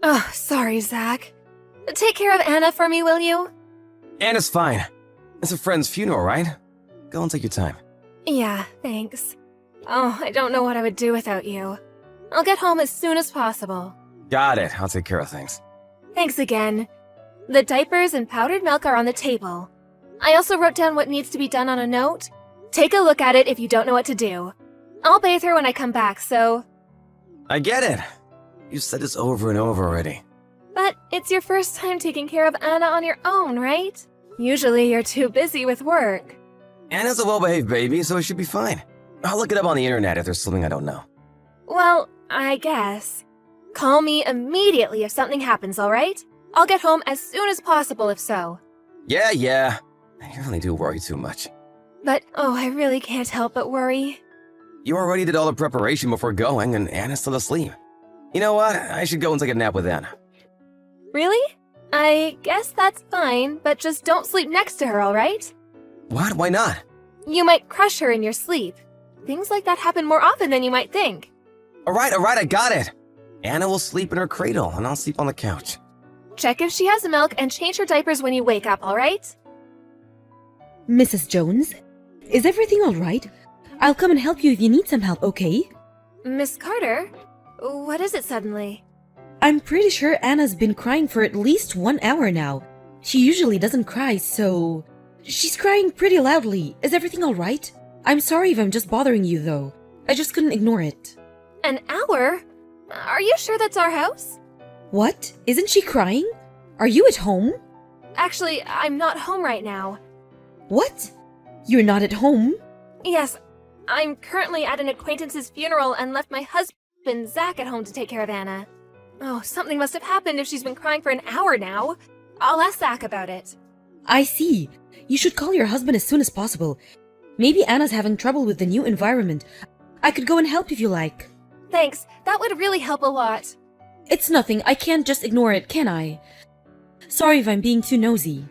Oh, sorry, Zach. Take care of Anna for me, will you? Anna's fine. It's a friend's funeral, right? Go and take your time. Yeah, thanks. Oh, I don't know what I would do without you. I'll get home as soon as possible. Got it. I'll take care of things. Thanks again. The diapers and powdered milk are on the table. I also wrote down what needs to be done on a note. Take a look at it if you don't know what to do. I'll bathe her when I come back, so... I get it. You said this over and over already. But it's your first time taking care of Anna on your own, right? Usually you're too busy with work. Anna's a well-behaved baby, so it should be fine. I'll look it up on the internet if there's something I don't know. Well, I guess. Call me immediately if something happens, alright? I'll get home as soon as possible if so. Yeah. You really do worry too much. But, oh, I really can't help but worry. You already did all the preparation before going, and Anna's still asleep. You know what? I should go and take a nap with Anna. Really? I guess that's fine, but just don't sleep next to her, alright? What? Why not? You might crush her in your sleep. Things like that happen more often than you might think. Alright, I got it. Anna will sleep in her cradle, and I'll sleep on the couch. Check if she has milk and change her diapers when you wake up, alright? Mrs. Jones, is everything all right? I'll come and help you if you need some help, okay? Miss Carter? What is it suddenly? I'm pretty sure Anna's been crying for at least 1 hour now. She usually doesn't cry, so... She's crying pretty loudly. Is everything all right? I'm sorry if I'm just bothering you, though. I just couldn't ignore it. An hour? Are you sure that's our house? What? Isn't she crying? Are you at home? Actually, I'm not home right now. What? You're not at home? Yes, I'm currently at an acquaintance's funeral and left my husband, Zach, at home to take care of Anna. Oh, something must have happened if she's been crying for an hour now. I'll ask Zach about it. I see. You should call your husband as soon as possible. Maybe Anna's having trouble with the new environment. I could go and help if you like. Thanks, that would really help a lot. It's nothing. I can't just ignore it, can I? Sorry if I'm being too nosy.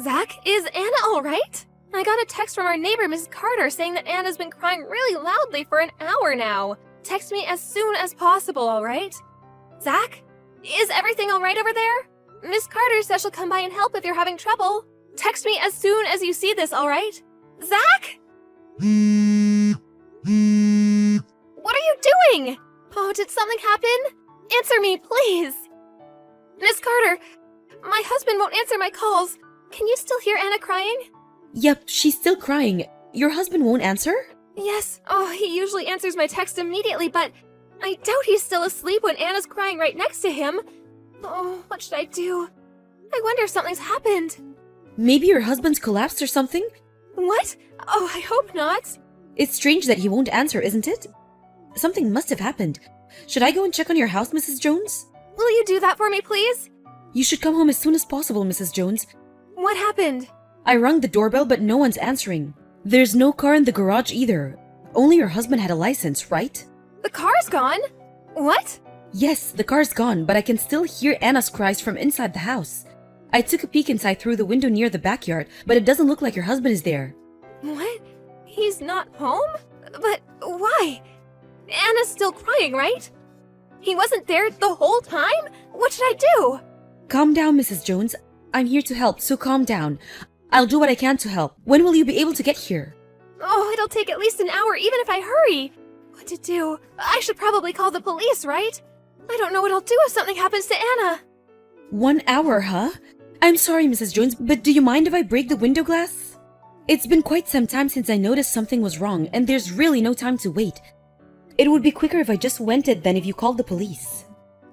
Zach, is Anna alright? I got a text from our neighbor, Mrs. Carter, saying that Anna's been crying really loudly for an hour now. Text me as soon as possible, alright? Zach? Is everything alright over there? Miss Carter says she'll come by and help if you're having trouble. Text me as soon as you see this, alright? Zach? What are you doing? Oh, did something happen? Answer me, please. Miss Carter, my husband won't answer my calls. Can you still hear Anna crying? Yep, she's still crying. Your husband won't answer? Yes. Oh, he usually answers my text immediately, but I doubt he's still asleep when Anna's crying right next to him. Oh, what should I do? I wonder if something's happened. Maybe your husband's collapsed or something? What? Oh, I hope not. It's strange that he won't answer, isn't it? Something must have happened. Should I go and check on your house, Mrs. Jones? Will you do that for me, please? You should come home as soon as possible, Mrs. Jones. What happened? I rang the doorbell, but no one's answering. There's no car in the garage either. Only your husband had a license, right? The car's gone? What? Yes, the car's gone, but I can still hear Anna's cries from inside the house. I took a peek inside through the window near the backyard, but it doesn't look like your husband is there. What? He's not home? But why? Anna's still crying, right? He wasn't there the whole time? What should I do? Calm down, Mrs. Jones. I'm here to help, so calm down. I'll do what I can to help. When will you be able to get here? Oh, it'll take at least an hour, even if I hurry. What to do? I should probably call the police, right? I don't know what I'll do if something happens to Anna. 1 hour, huh? I'm sorry, Mrs. Jones, but do you mind if I break the window glass? It's been quite some time since I noticed something was wrong, and there's really no time to wait. It would be quicker if I just went it than if you called the police.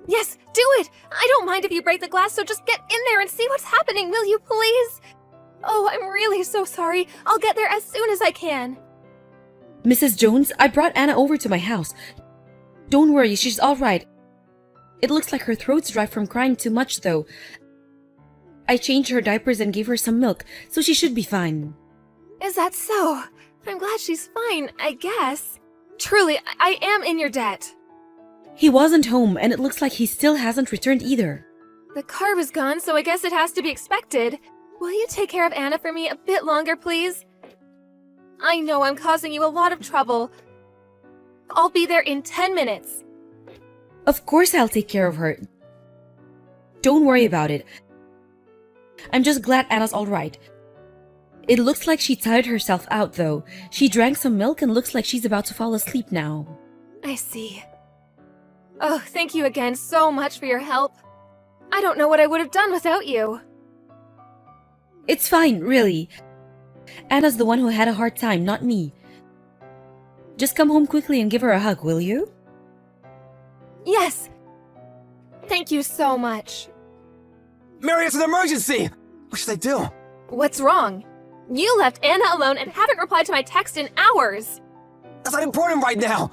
Yes, do it! I don't mind if you break the glass, so just get in there and see what's happening, will you please? Oh, I'm really so sorry. I'll get there as soon as I can. Mrs. Jones, I brought Anna over to my house. Don't worry, she's all right. It looks like her throat's dry from crying too much, though. I changed her diapers and gave her some milk, so she should be fine. Is that so? I'm glad she's fine, I guess. Truly, I am in your debt. He wasn't home, and it looks like he still hasn't returned either. The car was gone, so I guess it has to be expected. Will you take care of Anna for me a bit longer, please? I know I'm causing you a lot of trouble. I'll be there in 10 minutes. Of course I'll take care of her. Don't worry about it. I'm just glad Anna's alright. It looks like she tired herself out though. She drank some milk and looks like she's about to fall asleep now. I see. Oh, thank you again so much for your help. I don't know what I would have done without you. It's fine, really. Anna's the one who had a hard time, not me. Just come home quickly and give her a hug, will you? Yes. Thank you so much. Mary, it's an emergency! What should I do? What's wrong? You left Anna alone and haven't replied to my text in hours. That's not important right now!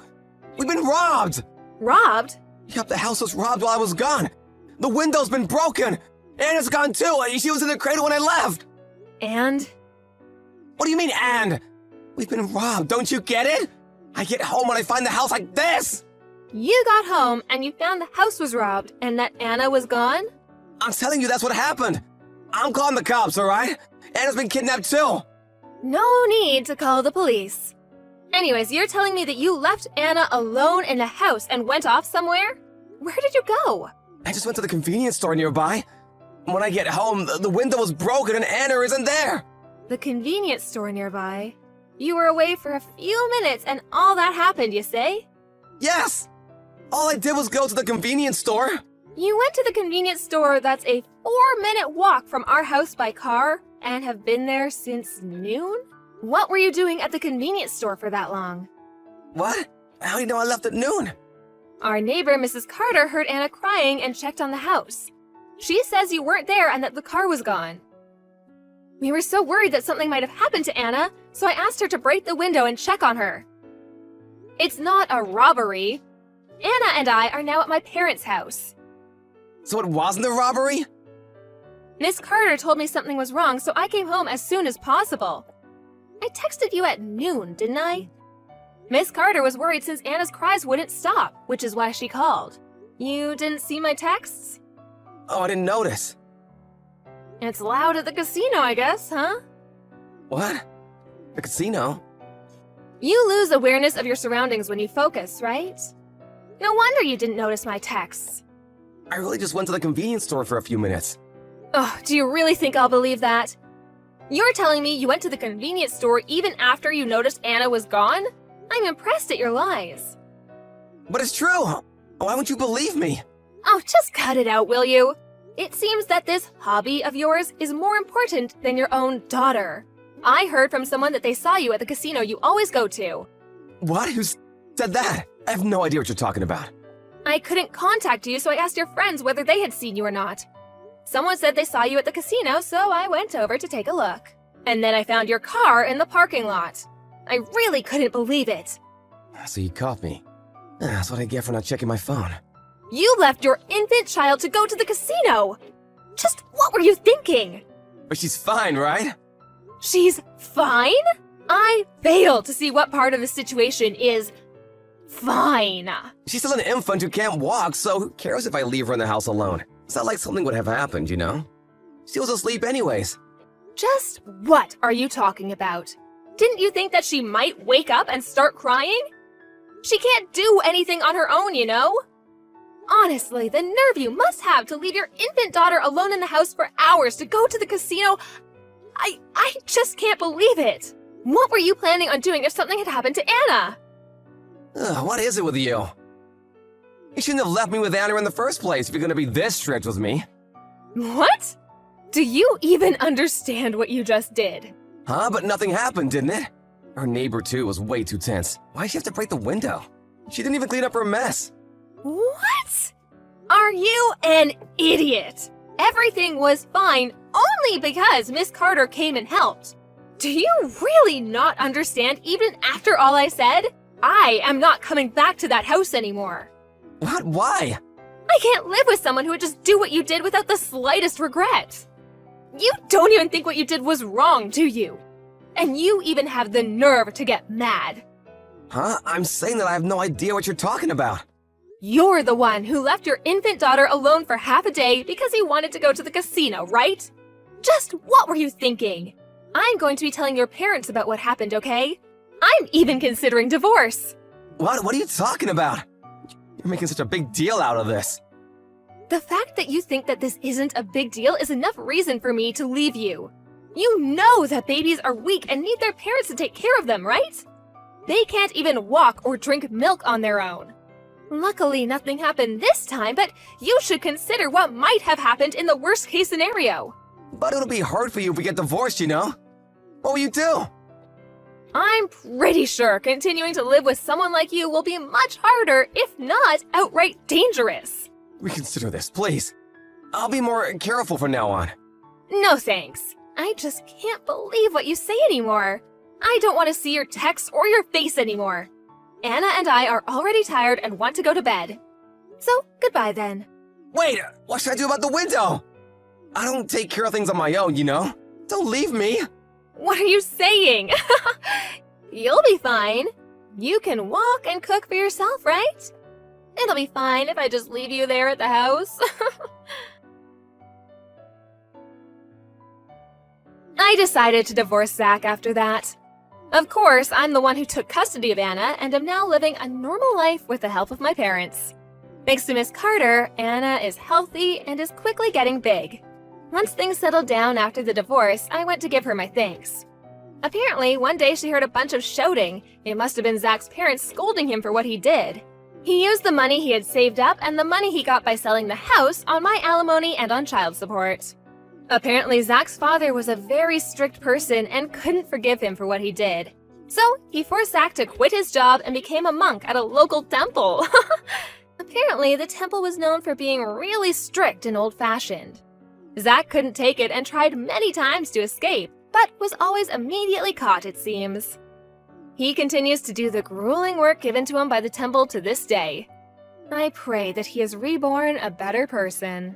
We've been robbed! Robbed? Yep, the house was robbed while I was gone. The window's been broken. Anna's gone too. She was in the cradle when I left. And? What do you mean, and? We've been robbed, don't you get it? I get home and I find the house like this! You got home and you found the house was robbed and that Anna was gone? I'm telling you that's what happened. I'm calling the cops, alright? Anna's been kidnapped too. No need to call the police. Anyways, you're telling me that you left Anna alone in the house and went off somewhere? Where did you go? I just went to the convenience store nearby. When I get home, the window was broken and Anna isn't there. The convenience store nearby? You were away for a few minutes and all that happened, you say? Yes! All I did was go to the convenience store. You went to the convenience store that's a 4-minute walk from our house by car and have been there since noon? What were you doing at the convenience store for that long? What? How do you know I left at noon? Our neighbor, Mrs. Carter, heard Anna crying and checked on the house. She says you weren't there and that the car was gone. We were so worried that something might have happened to Anna, so I asked her to break the window and check on her. It's not a robbery. Anna and I are now at my parents' house. So it wasn't a robbery? Miss Carter told me something was wrong, so I came home as soon as possible. I texted you at noon, didn't I? Miss Carter was worried since Anna's cries wouldn't stop, which is why she called. You didn't see my texts? Oh, I didn't notice. It's loud at the casino, I guess, huh? What? The casino? You lose awareness of your surroundings when you focus, right? No wonder you didn't notice my texts. I really just went to the convenience store for a few minutes. Oh, do you really think I'll believe that? You're telling me you went to the convenience store even after you noticed Anna was gone? I'm impressed at your lies. But it's true! Why won't you believe me? Oh, just cut it out, will you? It seems that this hobby of yours is more important than your own daughter. I heard from someone that they saw you at the casino you always go to. What? Who said that? I have no idea what you're talking about. I couldn't contact you, so I asked your friends whether they had seen you or not. Someone said they saw you at the casino, so I went over to take a look. And then I found your car in the parking lot. I really couldn't believe it. So you caught me. That's what I get for not checking my phone. You left your infant child to go to the casino! Just what were you thinking? But she's fine, right? She's fine? I fail to see what part of the situation is fine. She's still an infant who can't walk, so who cares if I leave her in the house alone? It's not like something would have happened, you know? She was asleep anyways. Just what are you talking about? Didn't you think that she might wake up and start crying? She can't do anything on her own, you know? Honestly, the nerve you must have to leave your infant daughter alone in the house for hours to go to the casino. I just can't believe it. What were you planning on doing if something had happened to Anna? What is it with you? You shouldn't have left me with Anna in the first place if you're gonna be this strict with me. What? Do you even understand what you just did? Huh? But nothing happened, didn't it? Her neighbor, too, was way too tense. Why'd she have to break the window? She didn't even clean up her mess. What? Are you an idiot? Everything was fine only because Miss Carter came and helped. Do you really not understand even after all I said? I am not coming back to that house anymore. What? Why? I can't live with someone who would just do what you did without the slightest regret. You don't even think what you did was wrong, do you? And you even have the nerve to get mad. Huh? I'm saying that I have no idea what you're talking about. You're the one who left your infant daughter alone for half a day because he wanted to go to the casino, right? Just what were you thinking? I'm going to be telling your parents about what happened, okay? I'm even considering divorce. What? What are you talking about? You're making such a big deal out of this. The fact that you think that this isn't a big deal is enough reason for me to leave you. You know that babies are weak and need their parents to take care of them, right? They can't even walk or drink milk on their own. Luckily, nothing happened this time, but you should consider what might have happened in the worst case scenario. But it'll be hard for you if we get divorced, you know? What will you do? I'm pretty sure continuing to live with someone like you will be much harder, if not outright dangerous. Reconsider this, please. I'll be more careful from now on. No thanks. I just can't believe what you say anymore. I don't want to see your texts or your face anymore. Anna and I are already tired and want to go to bed. So, goodbye then. Wait, what should I do about the window? I don't take care of things on my own, you know? Don't leave me. What are you saying? You'll be fine. You can walk and cook for yourself, right? It'll be fine if I just leave you there at the house. I decided to divorce Zach after that. Of course, I'm the one who took custody of Anna and am now living a normal life with the help of my parents. Thanks to Miss Carter, Anna is healthy and is quickly getting big. Once things settled down after the divorce, I went to give her my thanks. Apparently, one day she heard a bunch of shouting. It must have been Zach's parents scolding him for what he did. He used the money he had saved up and the money he got by selling the house on my alimony and on child support. Apparently, Zach's father was a very strict person and couldn't forgive him for what he did. So, he forced Zach to quit his job and became a monk at a local temple. Apparently, the temple was known for being really strict and old-fashioned. Zach couldn't take it and tried many times to escape, but was always immediately caught, it seems. He continues to do the grueling work given to him by the temple to this day. I pray that he is reborn a better person.